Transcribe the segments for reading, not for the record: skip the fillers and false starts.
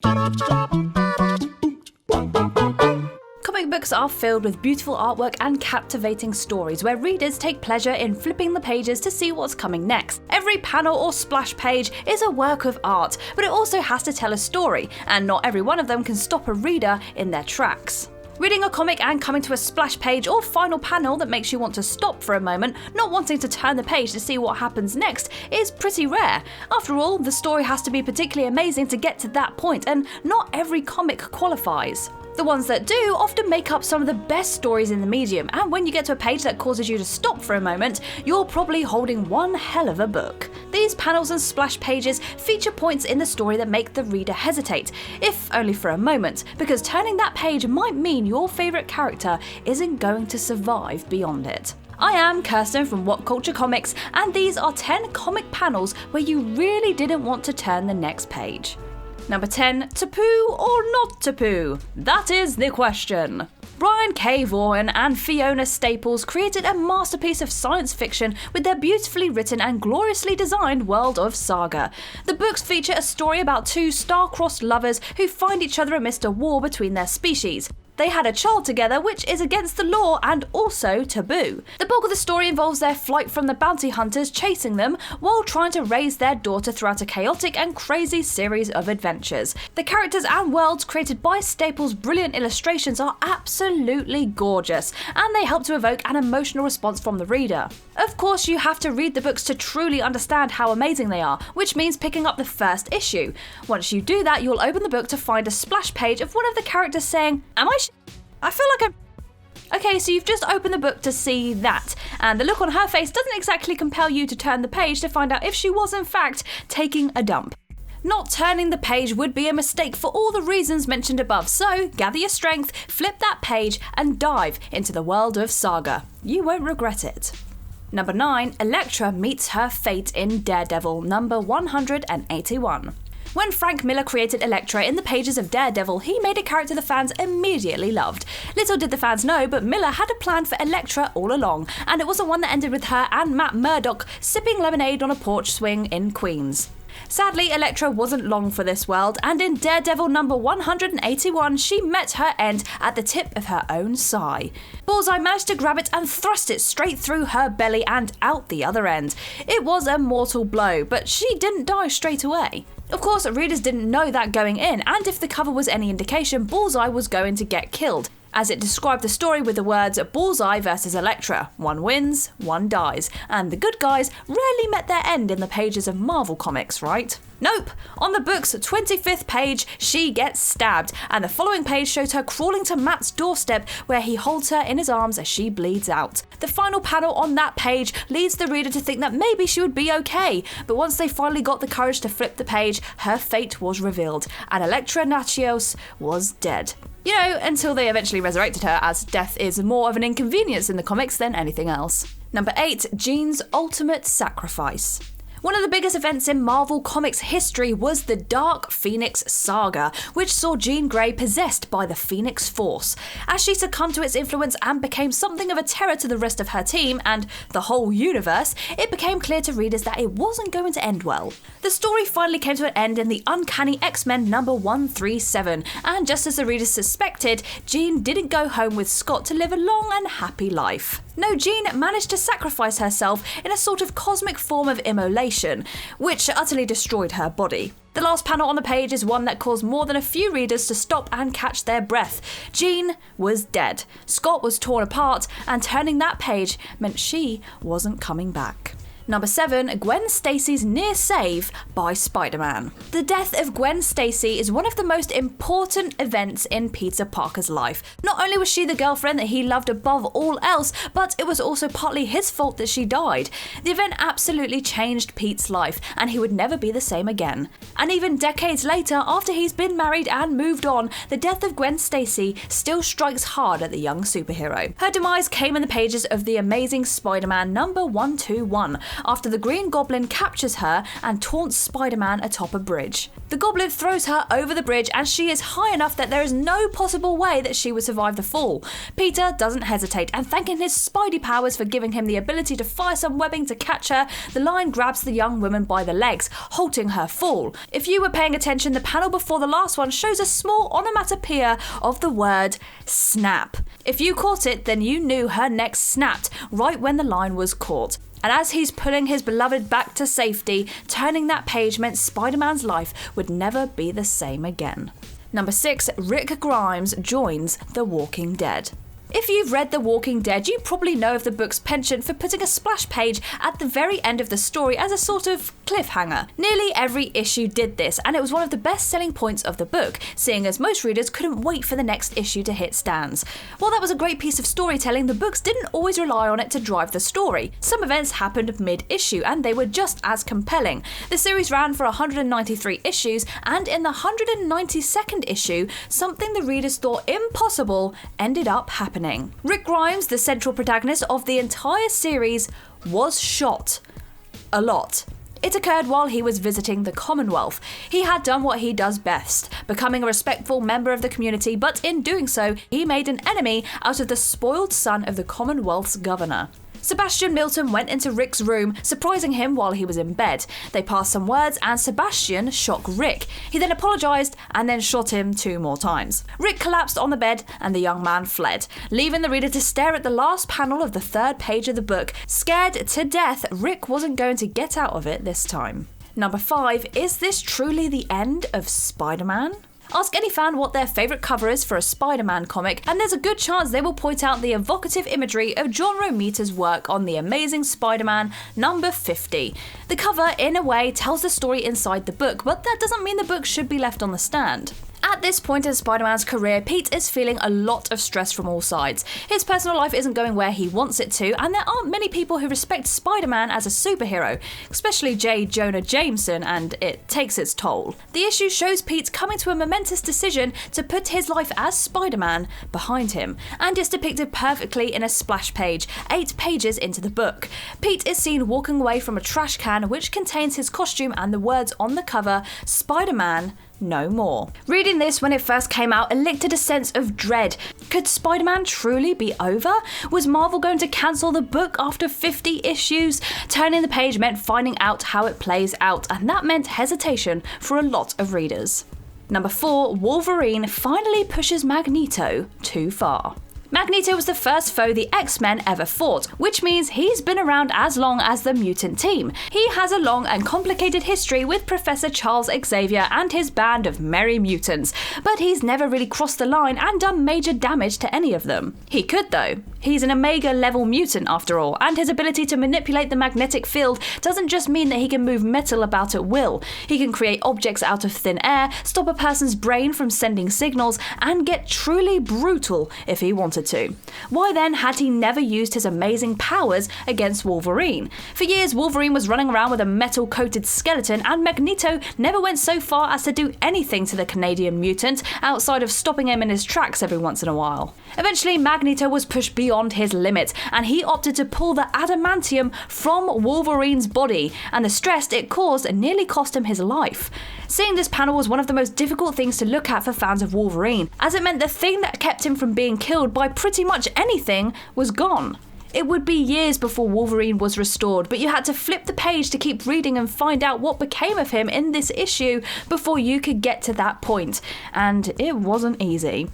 Comic books are filled with beautiful artwork and captivating stories where readers take pleasure in flipping the pages to see what's coming next. Every panel or splash page is a work of art, but it also has to tell a story, and not every one of them can stop a reader in their tracks. Reading a comic and coming to a splash page or final panel that makes you want to stop for a moment, not wanting to turn the page to see what happens next, is pretty rare. After all, the story has to be particularly amazing to get to that point, and not every comic qualifies. The ones that do often make up some of the best stories in the medium, and when you get to a page that causes you to stop for a moment, you're probably holding one hell of a book. These panels and splash pages feature points in the story that make the reader hesitate, if only for a moment, because turning that page might mean your favourite character isn't going to survive beyond it. I am Kirsten from What Culture Comics, and these are 10 comic panels where you really didn't want to turn the next page. Number 10, to poo or not to poo? That is the question. Brian K. Vaughan and Fiona Staples created a masterpiece of science fiction with their beautifully written and gloriously designed world of Saga. The books feature a story about two star-crossed lovers who find each other amidst a war between their species. They had a child together, which is against the law and also taboo. The bulk of the story involves their flight from the bounty hunters chasing them while trying to raise their daughter throughout a chaotic and crazy series of adventures. The characters and worlds created by Staples' brilliant illustrations are absolutely gorgeous, and they help to evoke an emotional response from the reader. Of course, you have to read the books to truly understand how amazing they are, which means picking up the first issue. Once you do that, you'll open the book to find a splash page of one of the characters saying, I feel like I'm... Okay, so you've just opened the book to see that, and the look on her face doesn't exactly compel you to turn the page to find out if she was in fact taking a dump. Not turning the page would be a mistake for all the reasons mentioned above, so gather your strength, flip that page, and dive into the world of Saga. You won't regret it. Number 9, ELECTRA meets her fate in Daredevil, number 181. When Frank Miller created ELECTRA in the pages of Daredevil, he made a character the fans immediately loved. Little did the fans know, but Miller had a plan for ELECTRA all along, and it was the one that ended with her and Matt Murdock sipping lemonade on a porch swing in Queens. Sadly, ELECTRA wasn't long for this world, and in Daredevil number 181, she met her end at the tip of her own sigh. Bullseye managed to grab it and thrust it straight through her belly and out the other end. It was a mortal blow, but she didn't die straight away. Of course, readers didn't know that going in, and if the cover was any indication, Bullseye was going to get killed, as it described the story with the words Bullseye versus ELECTRA. One wins, one dies, and the good guys rarely met their end in the pages of Marvel Comics, right? Nope! On the book's 25th page, she gets stabbed, and the following page shows her crawling to Matt's doorstep where he holds her in his arms as she bleeds out. The final panel on that page leads the reader to think that maybe she would be okay, but once they finally got the courage to flip the page, her fate was revealed, and ELECTRA Natchios was dead. You know, until they eventually resurrected her, as death is more of an inconvenience in the comics than anything else. Number 8, Jean's ultimate sacrifice. One of the biggest events in Marvel Comics history was the Dark Phoenix Saga, which saw Jean Grey possessed by the Phoenix Force. As she succumbed to its influence and became something of a terror to the rest of her team and the whole universe, it became clear to readers that it wasn't going to end well. The story finally came to an end in the Uncanny X-Men number 137, and just as the readers suspected, Jean didn't go home with Scott to live a long and happy life. No, Jean managed to sacrifice herself in a sort of cosmic form of immolation, which utterly destroyed her body. The last panel on the page is one that caused more than a few readers to stop and catch their breath. Jean was dead. Scott was torn apart, and turning that page meant she wasn't coming back. Number 7, Gwen Stacy's near save by Spider-Man. The death of Gwen Stacy is one of the most important events in Peter Parker's life. Not only was she the girlfriend that he loved above all else, but it was also partly his fault that she died. The event absolutely changed Pete's life, and he would never be the same again. And even decades later, after he's been married and moved on, the death of Gwen Stacy still strikes hard at the young superhero. Her demise came in the pages of The Amazing Spider-Man number 121. after the Green Goblin captures her and taunts Spider-Man atop a bridge. The Goblin throws her over the bridge and she is high enough that there is no possible way that she would survive the fall. Peter doesn't hesitate, and thanking his Spidey powers for giving him the ability to fire some webbing to catch her, the Lion grabs the young woman by the legs, halting her fall. If you were paying attention, the panel before the last one shows a small onomatopoeia of the word snap. If you caught it, then you knew her neck snapped right when the Lion was caught. And as he's pulling his beloved back to safety, turning that page meant Spider-Man's life would never be the same again. Number 6, Rick Grimes joins The Walking Dead. If you've read The Walking Dead, you probably know of the book's penchant for putting a splash page at the very end of the story as a sort of cliffhanger. Nearly every issue did this, and it was one of the best selling points of the book, seeing as most readers couldn't wait for the next issue to hit stands. While that was a great piece of storytelling, the books didn't always rely on it to drive the story. Some events happened mid-issue, and they were just as compelling. The series ran for 193 issues, and in the 192nd issue, something the readers thought impossible ended up happening. Rick Grimes, the central protagonist of the entire series, was shot. A lot. It occurred while he was visiting the Commonwealth. He had done what he does best, becoming a respectful member of the community, but in doing so, he made an enemy out of the spoiled son of the Commonwealth's governor. Sebastian Milton went into Rick's room, surprising him while he was in bed. They passed some words and Sebastian shot Rick. He then apologised and then shot him 2 more times. Rick collapsed on the bed and the young man fled, leaving the reader to stare at the last panel of the 3rd page of the book. Scared to death, Rick wasn't going to get out of it this time. Number 5, is this truly the end of Spider-Man? Ask any fan what their favourite cover is for a Spider-Man comic, and there's a good chance they will point out the evocative imagery of John Romita's work on The Amazing Spider-Man number 50. The cover, in a way, tells the story inside the book, but that doesn't mean the book should be left on the stand. At this point in Spider-Man's career, Pete is feeling a lot of stress from all sides. His personal life isn't going where he wants it to, and there aren't many people who respect Spider-Man as a superhero, especially J. Jonah Jameson, and it takes its toll. The issue shows Pete coming to a momentous decision to put his life as Spider-Man behind him, and is depicted perfectly in a splash page, 8 pages into the book. Pete is seen walking away from a trash can which contains his costume and the words on the cover, Spider-Man no more. Reading this when it first came out elicited a sense of dread. Could Spider-Man truly be over? Was Marvel going to cancel the book after 50 issues? Turning the page meant finding out how it plays out, and that meant hesitation for a lot of readers. Number 4, Wolverine finally pushes Magneto too far. Magneto was the first foe the X-Men ever fought, which means he's been around as long as the mutant team. He has a long and complicated history with Professor Charles Xavier and his band of merry mutants, but he's never really crossed the line and done major damage to any of them. He could though. He's an Omega level mutant after all, and his ability to manipulate the magnetic field doesn't just mean that he can move metal about at will. He can create objects out of thin air, stop a person's brain from sending signals, and get truly brutal if he wanted to. Why then had he never used his amazing powers against Wolverine? For years, Wolverine was running around with a metal-coated skeleton, and Magneto never went so far as to do anything to the Canadian mutant outside of stopping him in his tracks every once in a while. Eventually, Magneto was pushed beyond his limit, and he opted to pull the adamantium from Wolverine's body, and the stress it caused nearly cost him his life. Seeing this panel was one of the most difficult things to look at for fans of Wolverine, as it meant the thing that kept him from being killed by pretty much anything was gone. It would be years before Wolverine was restored, but you had to flip the page to keep reading and find out what became of him in this issue before you could get to that point, and it wasn't easy.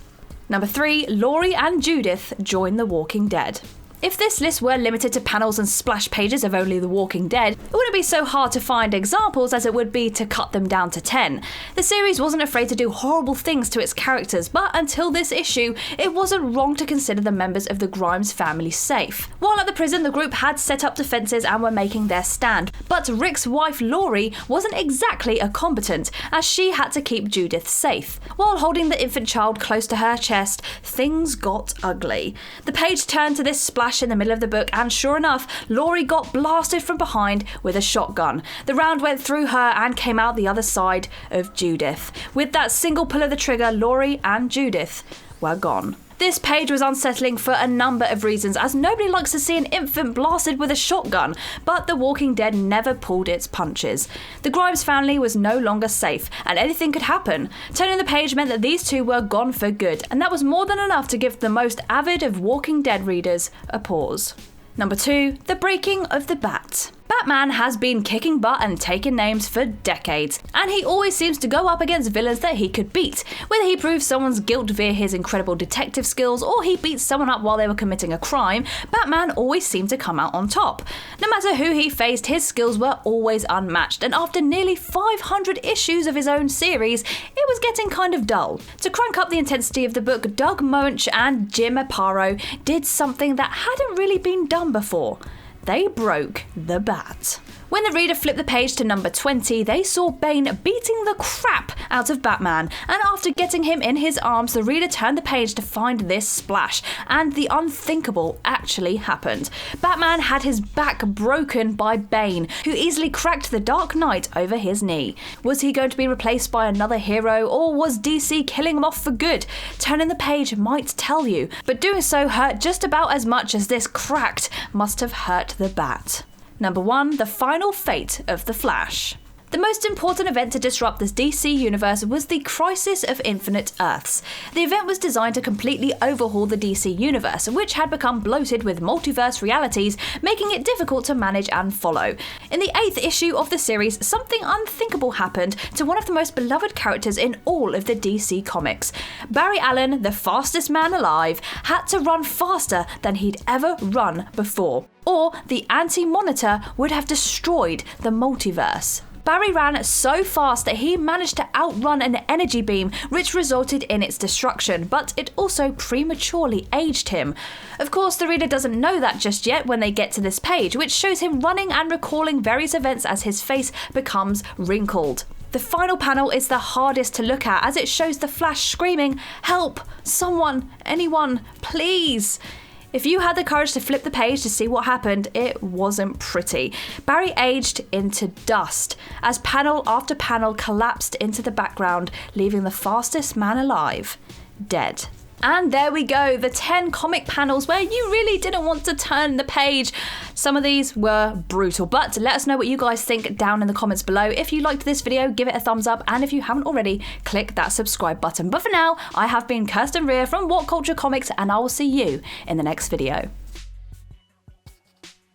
Number 3, Laurie and Judith join The Walking Dead. If this list were limited to panels and splash pages of only The Walking Dead, it wouldn't be so hard to find examples as it would be to cut them down to 10. The series wasn't afraid to do horrible things to its characters, but until this issue, it wasn't wrong to consider the members of the Grimes family safe. While at the prison, the group had set up defences and were making their stand, but Rick's wife Laurie wasn't exactly a combatant, as she had to keep Judith safe. While holding the infant child close to her chest, things got ugly. The page turned to this splash in the middle of the book, and sure enough, Laurie got blasted from behind with a shotgun. The round went through her and came out the other side of Judith. With that single pull of the trigger, Laurie and Judith were gone. This page was unsettling for a number of reasons, as nobody likes to see an infant blasted with a shotgun, but The Walking Dead never pulled its punches. The Grimes family was no longer safe, and anything could happen. Turning the page meant that these two were gone for good, and that was more than enough to give the most avid of Walking Dead readers a pause. Number 2. The Breaking of the Bat. Batman has been kicking butt and taking names for decades, and he always seems to go up against villains that he could beat. Whether he proves someone's guilt via his incredible detective skills or he beats someone up while they were committing a crime, Batman always seemed to come out on top. No matter who he faced, his skills were always unmatched, and after nearly 500 issues of his own series, it was getting kind of dull. To crank up the intensity of the book, Doug Moench and Jim Aparo did something that hadn't really been done before. They broke the bat. When the reader flipped the page to number 20, they saw Bane beating the crap out of Batman, and after getting him in his arms, the reader turned the page to find this splash, and the unthinkable actually happened. Batman had his back broken by Bane, who easily cracked the Dark Knight over his knee. Was he going to be replaced by another hero, or was DC killing him off for good? Turning the page might tell you, but doing so hurt just about as much as this cracked must have hurt the bat. Number 1. The Final Fate of the Flash. The most important event to disrupt this DC universe was the Crisis of Infinite Earths. The event was designed to completely overhaul the DC universe, which had become bloated with multiverse realities, making it difficult to manage and follow. In the 8th issue of the series, something unthinkable happened to one of the most beloved characters in all of the DC comics. Barry Allen, the fastest man alive, had to run faster than he'd ever run before, or the Anti-Monitor would have destroyed the multiverse. Barry ran so fast that he managed to outrun an energy beam, which resulted in its destruction, but it also prematurely aged him. Of course, the reader doesn't know that just yet when they get to this page, which shows him running and recalling various events as his face becomes wrinkled. The final panel is the hardest to look at, as it shows the Flash screaming, "Help! Someone! Anyone! Please!" If you had the courage to flip the page to see what happened, it wasn't pretty. Barry aged into dust as panel after panel collapsed into the background, leaving the fastest man alive dead. And there we go, the 10 comic panels where you really didn't want to turn the page. Some of these were brutal, but let us know what you guys think down in the comments below. If you liked this video, give it a thumbs up, and if you haven't already, click that subscribe button. But for now, I have been Kirsten Rea from What Culture Comics, and I will see you in the next video.